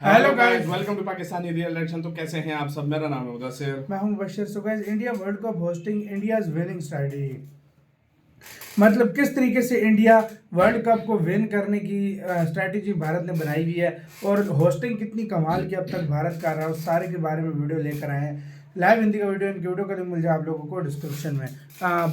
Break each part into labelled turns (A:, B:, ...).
A: Hello guys, welcome to Pakistani real action. तो कैसे हैं आप सब? मेरा नाम है मुदस्सिर।
B: मैं हूं Bashir. So guys, India world cup hosting India's winning strategy, मतलब किस तरीके से इंडिया वर्ल्ड कप को विन करने की स्ट्रैटेजी भारत ने बनाई हुई है और होस्टिंग कितनी कमाल की अब तक भारत कर रहा है, उस सारे के बारे में वीडियो लेकर आए हैं। लाइव हिंदी का वीडियो, इनकी वीडियो का लिंक मिल जाए आप लोगों को डिस्क्रिप्शन में।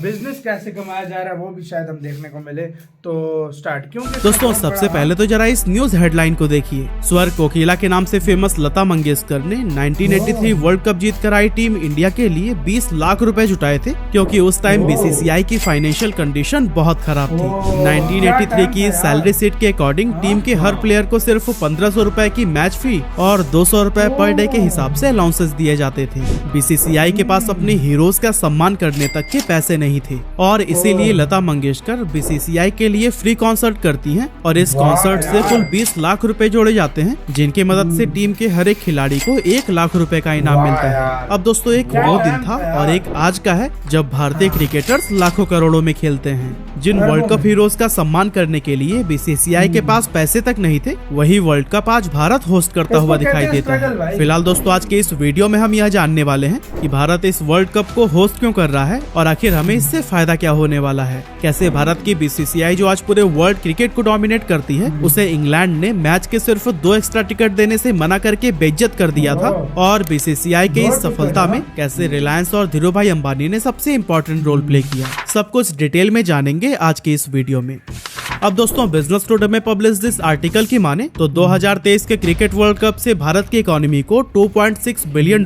B: बिजनेस कैसे कमाया जा रहा है वो भी शायद हम देखने को मिले, तो स्टार्ट क्योंकि
C: दोस्तों सबसे पहले तो जरा इस न्यूज हेडलाइन को देखिए। स्वर कोकिला के नाम से फेमस लता मंगेशकर ने 1983 वर्ल्ड कप जीत कर आई टीम इंडिया के लिए 20 लाख रुपए जुटाए थे, क्योंकि उस टाइम बीसीसीआई की फाइनेंशियल कंडीशन बहुत खराब थी। 1983 की सैलरी सीट के अकॉर्डिंग टीम के हर प्लेयर को सिर्फ 1500 रुपए की मैच फी और 200 रुपए पर डे के हिसाब से अलाउंसेस दिए जाते थे। बीसीसीआई के पास अपने हीरोज का सम्मान करने तक के पैसे नहीं थे और इसीलिए लता मंगेशकर बीसीसीआई के लिए फ्री कॉन्सर्ट करती हैं और इस कॉन्सर्ट से कुल 20 लाख रुपए जोड़े जाते हैं, जिनकी मदद से टीम के हर एक खिलाड़ी को 1 लाख रुपए का इनाम मिलता है। अब दोस्तों एक वो दिन था और एक आज का है जब भारतीय क्रिकेटर्स लाखों करोड़ों में खेलते हैं। जिन वर्ल्ड कप हीरोज का सम्मान करने के लिए बीसीसीआई के पास पैसे तक नहीं थे, वही वर्ल्ड कप आज भारत होस्ट करता हुआ दिखाई देता है। फिलहाल दोस्तों आज के इस वीडियो में हम यह जानने वाले हैं कि भारत इस वर्ल्ड कप को होस्ट क्यों कर रहा है और आखिर हमें इससे फायदा क्या होने वाला है। कैसे भारत की बीसीसीआई जो आज पूरे वर्ल्ड क्रिकेट को डोमिनेट करती है, उसे इंग्लैंड ने मैच के सिर्फ 2 एक्स्ट्रा टिकट देने से मना करके बेइज्जत कर दिया था और बीसीसीआई के इस सफलता में कैसे रिलायंस और धीरूभाई अंबानी ने सबसे इम्पोर्टेंट रोल प्ले किया, सब कुछ डिटेल में जानेंगे आज के इस वीडियो में। अब दोस्तों बिजनेस टुडे में पब्लिश इस आर्टिकल की माने तो 2023 के क्रिकेट वर्ल्ड कप से भारत की इकोनॉमी को $2.6 बिलियन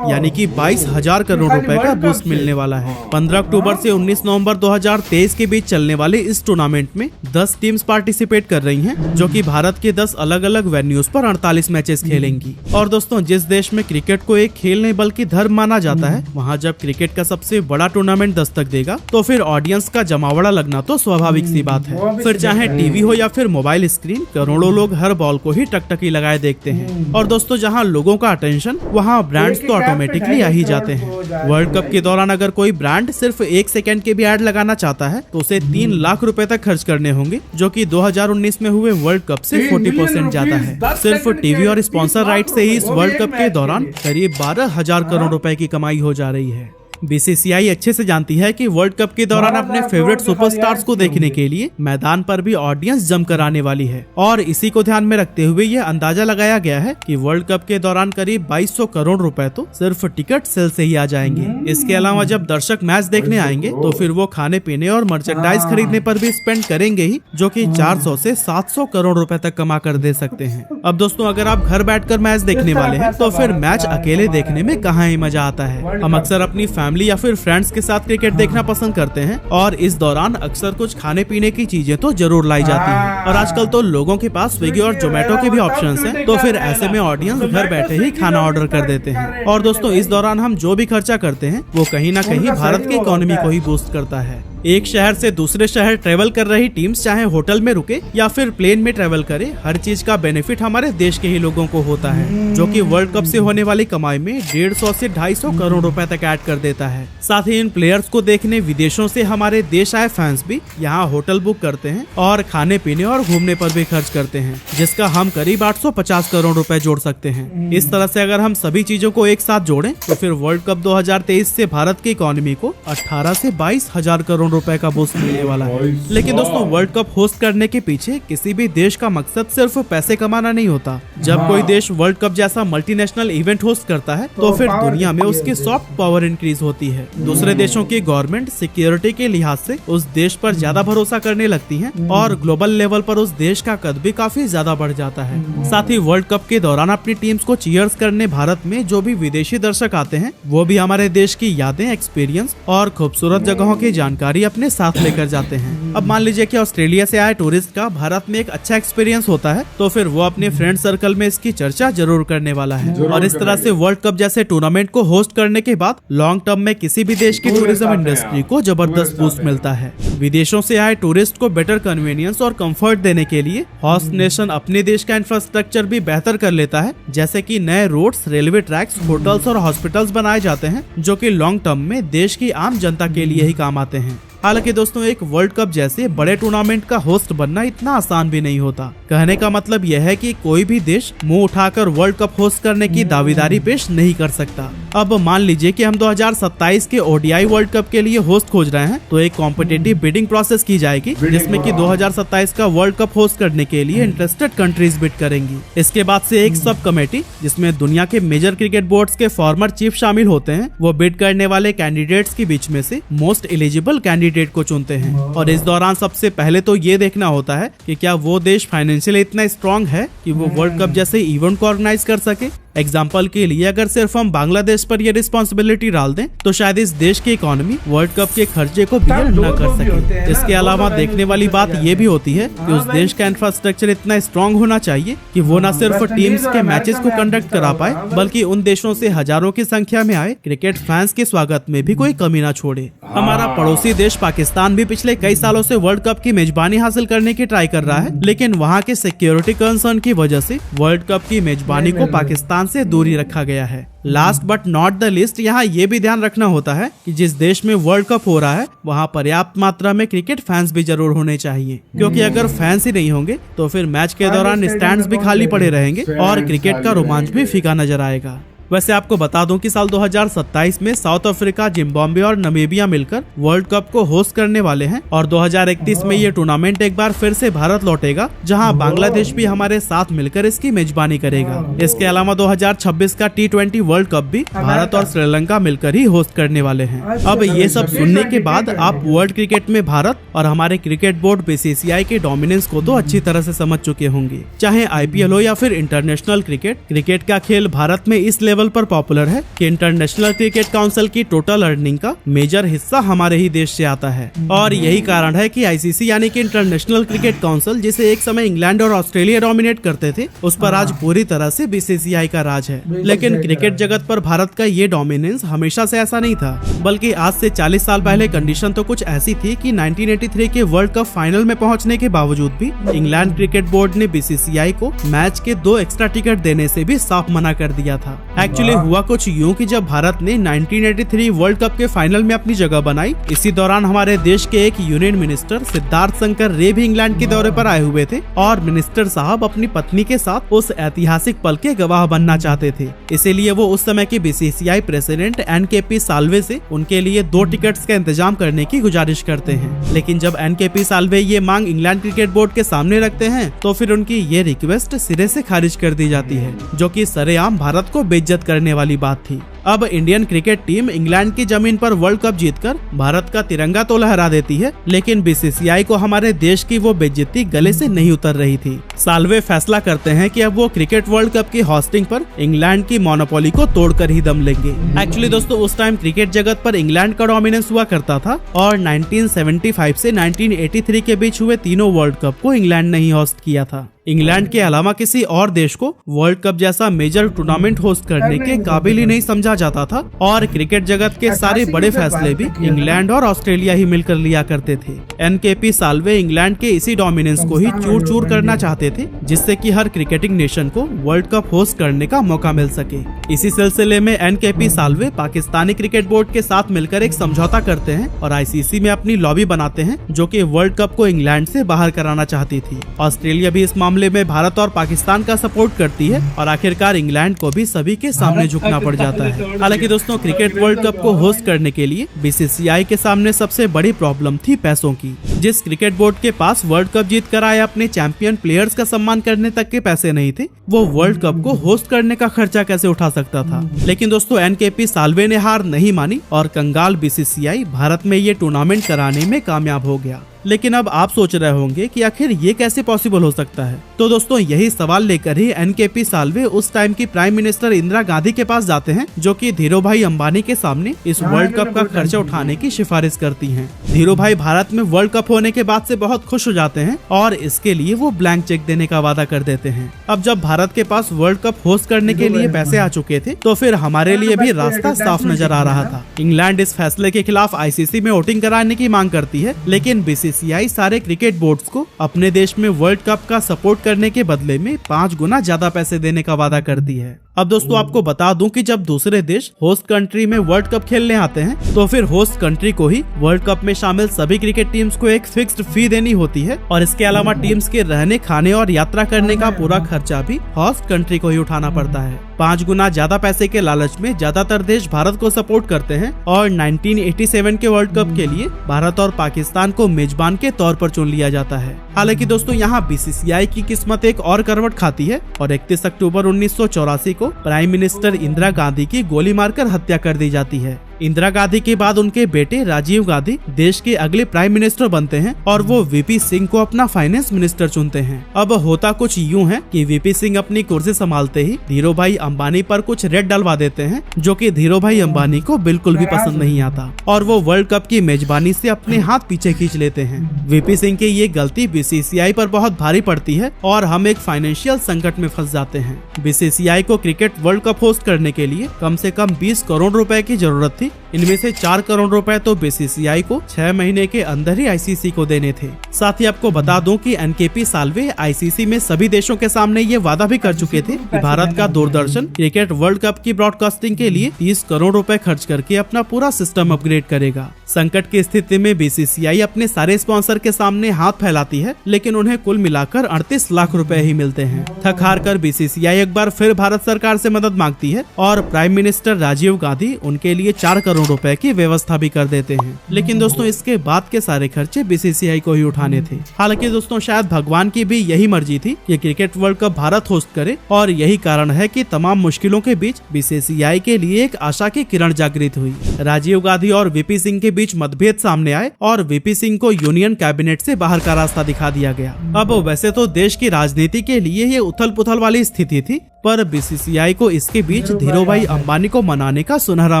C: यानी कि 22,000 करोड़ रुपए का बूस्ट मिलने वाला है। 15 अक्टूबर से 19 नवंबर 2023 के बीच चलने वाले इस टूर्नामेंट में 10 टीम्स पार्टिसिपेट कर रही हैं, जो कि भारत के 10 अलग अलग वेन्यूज पर 48 मैचेस खेलेंगी। और दोस्तों जिस देश में क्रिकेट को एक खेल नहीं बल्कि धर्म माना जाता है, वहाँ जब क्रिकेट का सबसे बड़ा टूर्नामेंट दस्तक देगा तो फिर ऑडियंस का जमावड़ा लगना तो स्वाभाविक सी बात है। फिर चाहे टीवी हो या फिर मोबाइल स्क्रीन, करोड़ों लोग हर बॉल को ही टकटकी लगाए देखते हैं। और दोस्तों जहां लोगों का अटेंशन, वहां ब्रांड्स तो ऑटोमेटिकली आ ही जाते हैं। वर्ल्ड कप के दौरान अगर कोई ब्रांड सिर्फ 1 सेकंड के भी ऐड लगाना चाहता है तो उसे 3 लाख रुपए तक खर्च करने होंगे, जो कि 2019 में हुए वर्ल्ड कप से 40% ज्यादा है। सिर्फ टीवी और स्पॉन्सर राइट से ही इस वर्ल्ड कप के दौरान करीब 12,000 करोड़ रुपए की कमाई हो जा रही है। बीसीसीआई अच्छे से जानती है कि वर्ल्ड कप के दौरान अपने फेवरेट सुपरस्टार्स को देखने के लिए मैदान पर भी ऑडियंस जमकर आने वाली है और इसी को ध्यान में रखते हुए यह अंदाजा लगाया गया है कि वर्ल्ड कप के दौरान करीब 2200 करोड़ रुपए तो सिर्फ टिकट सेल से ही आ जाएंगे। इसके अलावा जब दर्शक मैच देखने आएंगे तो फिर वो खाने पीने और मर्चेंडाइज खरीदने पर भी स्पेंड करेंगे ही, जो कि 400 से 700 करोड़ रुपए तक कमा कर दे सकते हैं। अब दोस्तों अगर आप घर बैठकर मैच देखने वाले हैं तो फिर मैच अकेले देखने में कहाँ ही मजा आता है। हम अक्सर अपनी फैमिली या फिर फ्रेंड्स के साथ क्रिकेट देखना पसंद करते हैं और इस दौरान अक्सर कुछ खाने पीने की चीजें तो जरूर लाई जाती हैं। और आजकल तो लोगों के पास स्विगी और जोमेटो के भी ऑप्शंस हैं, तो फिर ऐसे में ऑडियंस घर बैठे ही खाना ऑर्डर कर देते हैं। और दोस्तों इस दौरान हम जो भी खर्चा करते हैं वो कहीं ना कहीं भारत की इकोनॉमी को ही बूस्ट करता है। एक शहर से दूसरे शहर ट्रेवल कर रही टीम्स चाहे होटल में रुके या फिर प्लेन में ट्रेवल करे, हर चीज का बेनिफिट हमारे देश के ही लोगों को होता है, जो कि वर्ल्ड कप से होने वाली कमाई में 150 से 250 करोड़ रुपए तक ऐड कर देता है। साथ ही इन प्लेयर्स को देखने विदेशों से हमारे देश आए फैंस भी यहाँ होटल बुक करते हैं और खाने पीने और घूमने पर भी खर्च करते हैं, जिसका हम करीब 850 करोड़ रुपए जोड़ सकते हैं। इस तरह से अगर हम सभी चीजों को एक साथ जोड़ें तो फिर वर्ल्ड कप 2023 से भारत की इकोनॉमी को 18 से 22,000 करोड़ रुपए का बूस्ट मिलने वाला है। लेकिन दोस्तों वर्ल्ड कप होस्ट करने के पीछे किसी भी देश का मकसद सिर्फ पैसे कमाना नहीं होता। जब कोई देश वर्ल्ड कप जैसा मल्टीनेशनल इवेंट होस्ट करता है तो फिर दुनिया में उसकी सॉफ्ट पावर इंक्रीज होती है। दूसरे देशों की गवर्नमेंट सिक्योरिटी के लिहाज से उस देश पर ज्यादा भरोसा करने लगती है और ग्लोबल लेवल पर उस देश का कद भी काफी ज्यादा बढ़ जाता है। साथ ही वर्ल्ड कप के दौरान अपनी टीम्स को चीयर्स करने भारत में जो भी विदेशी दर्शक आते हैं, वो भी हमारे देश की यादें, एक्सपीरियंस और खूबसूरत जगहों की जानकारी अपने साथ लेकर जाते हैं। अब मान लीजिए कि ऑस्ट्रेलिया से आए टूरिस्ट का भारत में एक अच्छा एक्सपीरियंस होता है, तो फिर वो अपने फ्रेंड सर्कल में इसकी चर्चा जरूर करने वाला है। और इस तरह से वर्ल्ड कप जैसे टूर्नामेंट को होस्ट करने के बाद लॉन्ग टर्म में किसी भी देश की टूरिज्म इंडस्ट्री को जबरदस्त बूस्ट मिलता है। विदेशों से आए टूरिस्ट को बेटर कन्वीनियंस और कंफर्ट देने के लिए होस्ट नेशन अपने देश का इंफ्रास्ट्रक्चर भी बेहतर कर लेता है, जैसे कि नए रोड्स, रेलवे ट्रैक्स, होटल्स और हॉस्पिटल्स बनाए जाते हैं, जो कि लॉन्ग टर्म में देश की आम जनता के लिए ही काम आते हैं। हालांकि दोस्तों एक वर्ल्ड कप जैसे बड़े टूर्नामेंट का होस्ट बनना इतना आसान भी नहीं होता। कहने का मतलब यह है कि कोई भी देश मुंह उठाकर वर्ल्ड कप होस्ट करने की दावेदारी पेश नहीं कर सकता। अब मान लीजिए कि हम 2027 के ओडीआई वर्ल्ड कप के लिए होस्ट खोज रहे हैं, तो एक कॉम्पिटिटिव बिडिंग प्रोसेस की जाएगी जिसमें कि 2027 का वर्ल्ड कप होस्ट करने के लिए इंटरेस्टेड कंट्रीज बिड करेंगी। इसके बाद से एक सब कमेटी जिसमें दुनिया के मेजर क्रिकेट बोर्ड्स के फॉर्मर चीफ शामिल होते हैं, वो बिड करने वाले कैंडिडेट्स के बीच में से मोस्ट एलिजिबल कैंडिडेट को चुनते हैं। और इस दौरान सबसे पहले तो ये देखना होता है कि क्या वो देश फाइनेंशियली इतना स्ट्रांग है कि वो वर्ल्ड कप जैसे इवेंट को ऑर्गेनाइज कर सके। एग्जाम्पल के लिए अगर सिर्फ हम बांग्लादेश पर ये रिस्पॉन्सिबिलिटी डाल दें तो शायद इस देश की इकोनॉमी वर्ल्ड कप के खर्चे को बियर न कर सके। इसके अलावा देखने वाली बात ये भी होती है कि उस देश का इंफ्रास्ट्रक्चर इतना स्ट्रांग होना चाहिए कि वो न सिर्फ टीम्स के मैचेस को कंडक्ट करा पाए, बल्कि उन देशों से हजारों की संख्या में आए क्रिकेट फैंस के स्वागत में भी कोई कमी न छोड़े। हमारा पड़ोसी देश पाकिस्तान भी पिछले कई सालों से वर्ल्ड कप की मेजबानी हासिल करने की ट्राई कर रहा है, लेकिन वहाँ के सिक्योरिटी कंसर्न की वजह से वर्ल्ड कप की मेजबानी को पाकिस्तान से दूरी रखा गया है। Last but not the list, यहाँ ये भी ध्यान रखना होता है कि जिस देश में वर्ल्ड कप हो रहा है वहाँ पर्याप्त मात्रा में क्रिकेट फैंस भी जरूर होने चाहिए, क्योंकि अगर फैंस ही नहीं होंगे तो फिर मैच के दौरान स्टैंड्स भी खाली पड़े रहेंगे और क्रिकेट का रोमांच भी फीका नजर आएगा। वैसे आपको बता दूं कि साल 2027 में साउथ अफ्रीका, जिम्बाब्वे और नामीबिया मिलकर वर्ल्ड कप को होस्ट करने वाले हैं और 2031 में ये टूर्नामेंट एक बार फिर से भारत लौटेगा, जहां बांग्लादेश भी हमारे साथ मिलकर इसकी मेजबानी करेगा। इसके अलावा 2026 का T20 वर्ल्ड कप भी भारत और श्रीलंका मिलकर ही होस्ट करने वाले हैं। अब ये सब सुनने के बाद आप वर्ल्ड क्रिकेट में भारत और हमारे क्रिकेट बोर्ड BCCI के डोमिनेंस को तो अच्छी तरह से समझ चुके होंगे। चाहे IPL हो या फिर इंटरनेशनल क्रिकेट का खेल भारत में इस लेवल पर पॉपुलर है कि इंटरनेशनल क्रिकेट काउंसिल की टोटल अर्निंग का मेजर हिस्सा हमारे ही देश से आता है। और यही कारण है कि ICC यानी कि इंटरनेशनल क्रिकेट काउंसिल, जिसे एक समय इंग्लैंड और ऑस्ट्रेलिया डोमिनेट करते थे, उस पर आज पूरी तरह से BCCI का राज है। लेकिन क्रिकेट जगत पर भारत का ये डोमिनेंस हमेशा से ऐसा नहीं था, बल्कि आज से 40 साल पहले कंडीशन तो कुछ ऐसी थी कि 1983 के वर्ल्ड कप फाइनल में पहुंचने के बावजूद भी इंग्लैंड क्रिकेट बोर्ड ने BCCI को मैच के 2 एक्स्ट्रा टिकट देने से भी साफ मना कर दिया था। एक्चुअली हुआ कुछ यूं कि जब भारत ने 1983 वर्ल्ड कप के फाइनल में अपनी जगह बनाई, इसी दौरान हमारे देश के एक यूनियन मिनिस्टर सिद्धार्थ शंकर रे भी इंग्लैंड के दौरे पर आए हुए थे और मिनिस्टर साहब अपनी पत्नी के साथ उस ऐतिहासिक पल के गवाह बनना चाहते थे। इसीलिए वो उस समय के BCCI प्रेसिडेंट NKP साल्वे से उनके लिए 2 टिकट्स का इंतजाम करने की गुजारिश करते हैं। लेकिन जब NKP साल्वे ये मांग इंग्लैंड क्रिकेट बोर्ड के सामने रखते हैं तो फिर उनकी ये रिक्वेस्ट सिरे से खारिज कर दी जाती है, जो कि सरेआम भारत को बेइज्जत करने वाली बात थी। अब इंडियन क्रिकेट टीम इंग्लैंड की जमीन पर वर्ल्ड कप जीतकर भारत का तिरंगा तो लहरा देती है, लेकिन BCCI को हमारे देश की वो बेइज्जती गले से नहीं उतर रही थी। साल्वे फैसला करते हैं कि अब वो क्रिकेट वर्ल्ड कप की होस्टिंग पर इंग्लैंड की मोनोपोली को तोड़कर ही दम लेंगे। एक्चुअली दोस्तों, उस टाइम क्रिकेट जगत पर इंग्लैंड का डोमिनेंस हुआ करता था और 1975 से 1983 के बीच हुए तीनों वर्ल्ड कप को इंग्लैंड ने ही होस्ट किया था। इंग्लैंड के अलावा किसी और देश को वर्ल्ड कप जैसा मेजर टूर्नामेंट होस्ट करने के काबिल ही नहीं समझा जाता था और क्रिकेट जगत के सारे बड़े फैसले भी इंग्लैंड और ऑस्ट्रेलिया ही मिलकर लिया करते थे। NKP साल्वे इंग्लैंड के इसी डोमिनेंस को ही चूर चूर करना चाहते थे, जिससे कि हर क्रिकेटिंग नेशन को वर्ल्ड कप होस्ट करने का मौका मिल सके। इसी सिलसिले में NKP Salve Pakistani cricket board के साथ मिलकर एक समझौता करते हैं और ICC में अपनी लॉबी बनाते हैं, जो कि वर्ल्ड कप को इंग्लैंड से बाहर कराना चाहती थी। ऑस्ट्रेलिया भी इस मामले में भारत और पाकिस्तान का सपोर्ट करती है और आखिरकार इंग्लैंड को भी सभी के सामने झुकना पड़ जाता है। हालांकि दोस्तों, क्रिकेट वर्ल्ड कप को होस्ट करने के लिए BCCI के सामने सबसे बड़ी प्रॉब्लम थी पैसों की। जिस क्रिकेट बोर्ड के पास वर्ल्ड कप जीत कर आए अपने चैंपियन प्लेयर्स का सम्मान करने तक के पैसे नहीं थे, वो वर्ल्ड कप को होस्ट करने का खर्चा कैसे उठा सकता था। लेकिन दोस्तों, NKP साल्वे ने हार नहीं मानी और कंगाल BCCI भारत में ये टूर्नामेंट कराने में कामयाब हो गया। लेकिन अब आप सोच रहे होंगे कि आखिर ये कैसे पॉसिबल हो सकता है। तो दोस्तों, यही सवाल लेकर ही NKP साल्वे उस टाइम की प्राइम मिनिस्टर इंदिरा गांधी के पास जाते हैं, जो कि धीरूभाई अंबानी के सामने इस वर्ल्ड कप का खर्चा उठाने की सिफारिश करती हैं। धीरूभाई भारत में वर्ल्ड कप होने के बाद से बहुत खुश हो जाते हैं और इसके लिए वो ब्लैंक चेक देने का वादा कर देते हैं। अब जब भारत के पास वर्ल्ड कप होस्ट करने के लिए पैसे आ चुके थे, तो फिर हमारे लिए भी रास्ता साफ नजर आ रहा था। इंग्लैंड इस फैसले के खिलाफ ICC में वोटिंग कराने की मांग करती है, लेकिन BCCI सारे क्रिकेट बोर्ड्स को अपने देश में वर्ल्ड कप का सपोर्ट करने के बदले में 5 गुना ज्यादा पैसे देने का वादा करती है। अब दोस्तों आपको बता दूं कि जब दूसरे देश होस्ट कंट्री में वर्ल्ड कप खेलने आते हैं तो फिर होस्ट कंट्री को ही वर्ल्ड कप में शामिल सभी क्रिकेट टीम्स को एक फिक्स्ड फी देनी होती है और इसके अलावा टीम्स के रहने, खाने और यात्रा करने का पूरा खर्चा भी होस्ट कंट्री को ही उठाना पड़ता है। 5 गुना ज्यादा पैसे के लालच में ज्यादातर देश भारत को सपोर्ट करते हैं और 1987 के वर्ल्ड कप के लिए भारत और पाकिस्तान को मेजबान के तौर पर चुन लिया जाता है। हालांकि दोस्तों यहाँ बीसीसीआई की किस्मत एक और करवट खाती है और 31 अक्टूबर 1984 को प्राइम मिनिस्टर इंदिरा गांधी की गोली मारकर हत्या कर दी जाती है। इंदिरा गांधी के बाद उनके बेटे राजीव गांधी देश के अगले प्राइम मिनिस्टर बनते हैं और वो वीपी सिंह को अपना फाइनेंस मिनिस्टर चुनते हैं। अब होता कुछ यूं है कि वीपी सिंह अपनी कुर्सी संभालते ही धीरू भाई अंबानी पर कुछ रेड डलवा देते हैं, जो कि धीरू भाई अंबानी को बिल्कुल भी पसंद नहीं आता और वो वर्ल्ड कप की मेजबानी से अपने हाथ पीछे खींच लेते हैं। वीपी सिंह की ये गलती बीसीसीआई पर बहुत भारी पड़ती है और हम एक फाइनेंशियल संकट में फंस जाते हैं। बीसीसीआई को क्रिकेट वर्ल्ड कप होस्ट करने के लिए कम से कम 20 करोड़ रुपए की जरूरत थी। इनमें से 4 करोड़ रुपए तो बीसीसीआई को 6 महीने के अंदर ही आईसीसी को देने थे। साथ ही आपको बता दूं कि एनकेपी साल्वे आईसीसी में सभी देशों के सामने ये वादा भी कर चुके थे कि भारत का दूरदर्शन क्रिकेट वर्ल्ड कप की ब्रॉडकास्टिंग के लिए 30 करोड़ रुपए खर्च करके अपना पूरा सिस्टम अपग्रेड करेगा। संकट की स्थिति में बीसीसीआई अपने सारे स्पॉन्सर के सामने हाथ फैलाती है, लेकिन उन्हें कुल मिलाकर 38 लाख रुपए ही मिलते हैं। थक हार कर बीसीसीआई एक बार फिर भारत सरकार से मदद मांगती है और प्राइम मिनिस्टर राजीव गांधी उनके लिए 4 करोड़ रुपए की व्यवस्था भी कर देते हैं। लेकिन दोस्तों इसके बाद के सारे खर्चे बीसीसीआई को ही उठाने थे। हालांकि दोस्तों शायद भगवान की भी यही मर्जी थी कि cricket world cup Bharat host करे और यही कारण है कि तमाम मुश्किलों के बीच बीसीसीआई के लिए एक आशा की किरण जागृत हुई। राजीव गांधी और वीपी सिंह के बीच मतभेद सामने आए और वीपी सिंह को यूनियन कैबिनेट से बाहर का रास्ता दिखा दिया गया। अब वैसे तो देश की राजनीति के लिए ये उथल पुथल वाली स्थिति थी, पर बीसीसीआई को इसके बीच धीरू भाई अंबानी को मनाने का सुनहरा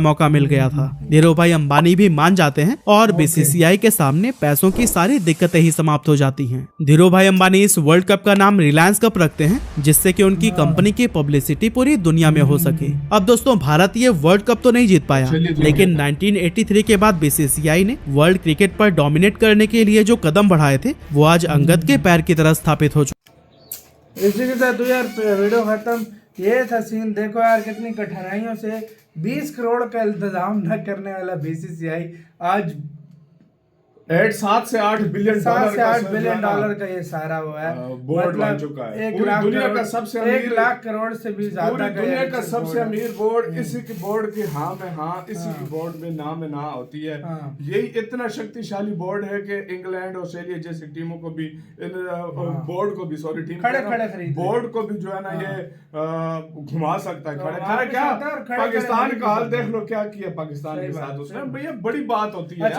C: मौका मिल गया था। धीरू भाई अंबानी भी मान जाते हैं और बीसीसीआई के सामने पैसों की सारी दिक्कतें ही समाप्त हो जाती हैं। धीरू भाई अंबानी इस वर्ल्ड कप का नाम रिलायंस कप रखते हैं, जिससे कि उनकी कंपनी की पब्लिसिटी पूरी दुनिया में हो सके। अब दोस्तों भारत ये वर्ल्ड कप तो नहीं जीत पाया, लेकिन 1983 के बाद बीसीसीआई ने वर्ल्ड क्रिकेट पर डोमिनेट करने के लिए जो कदम बढ़ाए थे वो आज अंगद के पैर की तरह स्थापित हो चुके।
B: इसी के साथ यार वीडियो खत्म। ये था सीन, देखो यार कितनी कठिनाइयों से 20 करोड़ का इंतजाम न करने वाला बीसीसीआई आज
A: 7 से 8 बिलियन
B: डॉलर का ये सारा वो है
A: बोर्ड बन चुका है।
B: 1 लाख
A: दुनिया का सबसे अमीर
B: 1 लाख करोड़ से भी ज्यादा
A: दुनिया का सबसे अमीर बोर्ड। इसी की बोर्ड के हाँ में हाँ, इसी की बोर्ड में ना में ना होती है। यही इतना शक्तिशाली बोर्ड है कि इंग्लैंड, ऑस्ट्रेलिया जैसी टीमों को भी बोर्ड को भी बोर्ड को भी जो है ना ये घुमा सकता है। खड़े क्या पाकिस्तान का हाल देख लो, क्या किया पाकिस्तान के साथ उसने, भैया बड़ी बात होती है।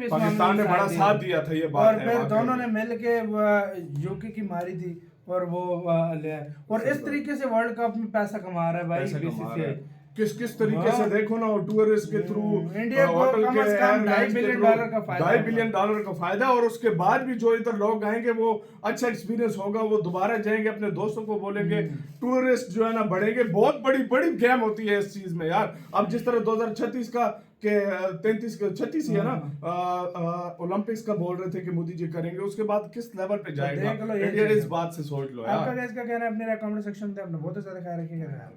A: पाकिस्तान ने बड़ा साथ दिया था, ये बात
B: और फिर दोनों ने मिलके यूके की मारी थी और वो ले और इस तरीके से वर्ल्ड कप में पैसा कमा रहा है भाई बीसीसीआई।
A: किस तरीके से देखो ना, टूरिस्ट के थ्रू
B: इंडिया को कम से कम $2.5 बिलियन
A: का फायदा और उसके बाद भी जो इधर लोग आएंगे वो अच्छा एक्सपीरियंस होगा, वो दोबारा जाएंगे, अपने दोस्तों को बोलेंगे, टूरिस्ट जो है ना बढ़ेंगे। बहुत बड़ी गेम होती है इस चीज में यार। अब जिस तरह 2036 का के 36 ही है ना ओलंपिक्स का बोल रहे थे कि मोदी जी करेंगे, उसके बाद किस लेवल पे जाएगा इंडिया, इस बात से सोच लो यार।
B: आपका क्या कहना है अपने कमेंट सेक्शन में, अपना बहुत ज्यादा ख्याल रखिएगा।